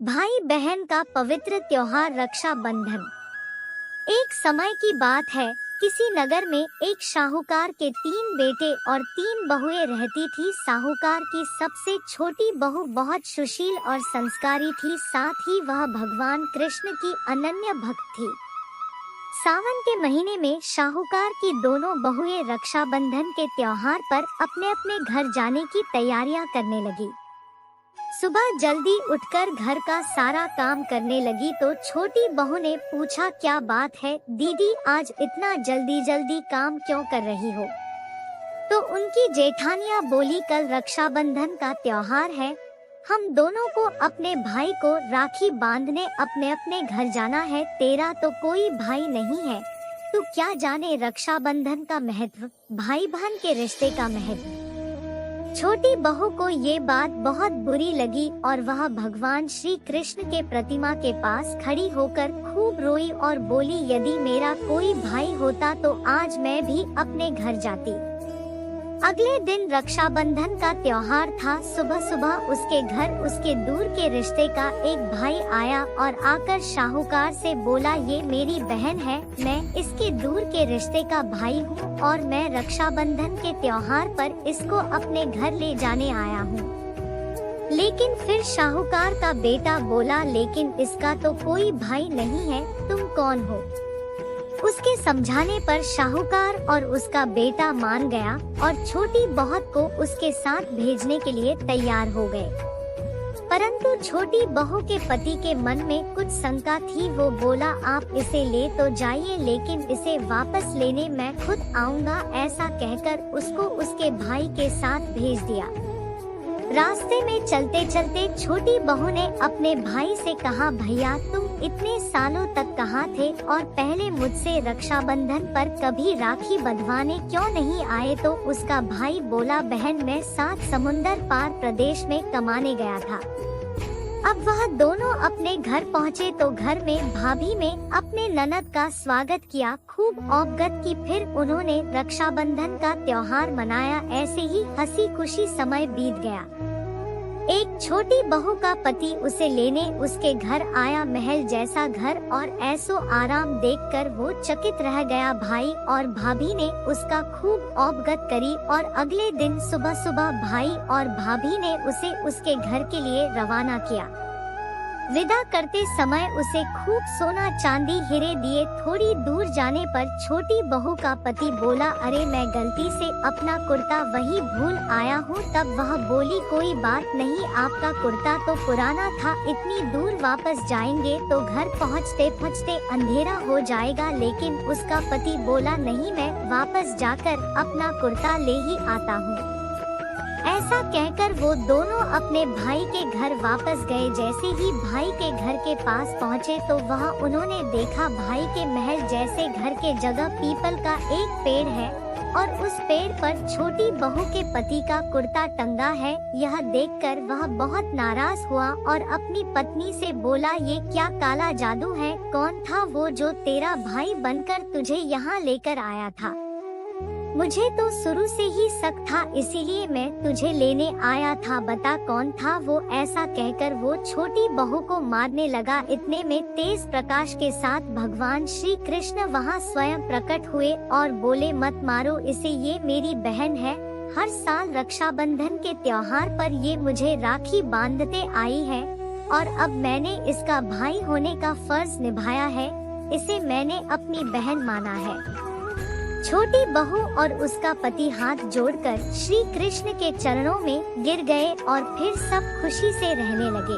भाई बहन का पवित्र त्योहार रक्षाबंधन। एक समय की बात है, किसी नगर में एक शाहूकार के 3 बेटे और 3 बहुएं रहती थी। शाहूकार की सबसे छोटी बहू बहुत सुशील और संस्कारी थी, साथ ही वह भगवान कृष्ण की अनन्य भक्त थी। सावन के महीने में शाहूकार की दोनों बहुएं रक्षाबंधन के त्योहार पर अपने अपने घर जाने की तैयारियां करने लगी। सुबह जल्दी उठकर घर का सारा काम करने लगी तो छोटी बहू ने पूछा, क्या बात है दीदी, आज इतना जल्दी जल्दी काम क्यों कर रही हो? तो उनकी जेठानियां बोली, कल रक्षाबंधन का त्योहार है, हम दोनों को अपने भाई को राखी बांधने अपने अपने घर जाना है। तेरा तो कोई भाई नहीं है, तू क्या जाने रक्षाबंधन का महत्व, भाई बहन के रिश्ते का महत्व। छोटी बहू को ये बात बहुत बुरी लगी और वह भगवान श्री कृष्ण के प्रतिमा के पास खड़ी होकर खूब रोई और बोली, यदि मेरा कोई भाई होता तो आज मैं भी अपने घर जाती। अगले दिन रक्षाबंधन का त्योहार था। सुबह सुबह उसके घर उसके दूर के रिश्ते का एक भाई आया और आकर शाहूकार से बोला, ये मेरी बहन है, मैं इसके दूर के रिश्ते का भाई हूँ और मैं रक्षाबंधन के त्योहार पर इसको अपने घर ले जाने आया हूँ। लेकिन फिर शाहूकार का बेटा बोला, लेकिन इसका तो कोई भाई नहीं है, तुम कौन हो? उसके समझाने पर शाहूकार और उसका बेटा मान गया और छोटी बहुत को उसके साथ भेजने के लिए तैयार हो गए। परंतु छोटी बहू के पति के मन में कुछ शंका थी। वो बोला, आप इसे ले तो जाइए, लेकिन इसे वापस लेने मैं खुद आऊंगा। ऐसा कहकर उसको उसके भाई के साथ भेज दिया। रास्ते में चलते चलते छोटी बहू ने अपने भाई से कहा, भैया तुम इतने सालों तक कहाँ थे और पहले मुझसे रक्षाबंधन पर कभी राखी बंधवाने क्यों नहीं आए? तो उसका भाई बोला, बहन मैं 7 समुंदर पार प्रदेश में कमाने गया था। अब वह दोनों अपने घर पहुँचे तो घर में भाभी ने अपने ननद का स्वागत किया, खूब औपगत की। फिर उन्होंने रक्षाबंधन का त्योहार मनाया। ऐसे ही हंसी खुशी समय बीत गया। एक छोटी बहू का पति उसे लेने उसके घर आया। महल जैसा घर और ऐसो आराम देखकर वो चकित रह गया। भाई और भाभी ने उसका खूब औपगत करी और अगले दिन सुबह सुबह भाई और भाभी ने उसे उसके घर के लिए रवाना किया। विदा करते समय उसे खूब सोना चांदी हीरे दिए। थोड़ी दूर जाने पर छोटी बहू का पति बोला, अरे मैं गलती से अपना कुर्ता वही भूल आया हूँ। तब वह बोली, कोई बात नहीं, आपका कुर्ता तो पुराना था, इतनी दूर वापस जाएंगे तो घर पहुँचते पहुँचते अंधेरा हो जाएगा। लेकिन उसका पति बोला, नहीं, मैं वापस जाकर अपना कुर्ता ले ही आता हूँ। ऐसा कहकर वो दोनों अपने भाई के घर वापस गए। जैसे ही भाई के घर के पास पहुँचे तो वहाँ उन्होंने देखा भाई के महल जैसे घर के जगह पीपल का एक पेड़ है और उस पेड़ पर छोटी बहू के पति का कुर्ता टंगा है। यह देखकर वह बहुत नाराज हुआ और अपनी पत्नी से बोला, ये क्या काला जादू है? कौन था वो जो तेरा भाई बनकर तुझे यहाँ लेकर आया था? मुझे तो शुरू से ही शक था, इसीलिए मैं तुझे लेने आया था, बता कौन था वो? ऐसा कहकर वो छोटी बहू को मारने लगा। इतने में तेज प्रकाश के साथ भगवान श्री कृष्ण वहाँ स्वयं प्रकट हुए और बोले, मत मारो इसे, ये मेरी बहन है। हर साल रक्षाबंधन के त्योहार पर ये मुझे राखी बांधते आई है और अब मैंने इसका भाई होने का फर्ज निभाया है, इसे मैंने अपनी बहन माना है। छोटी बहू और उसका पति हाथ जोड़कर श्री कृष्ण के चरणों में गिर गए और फिर सब खुशी से रहने लगे।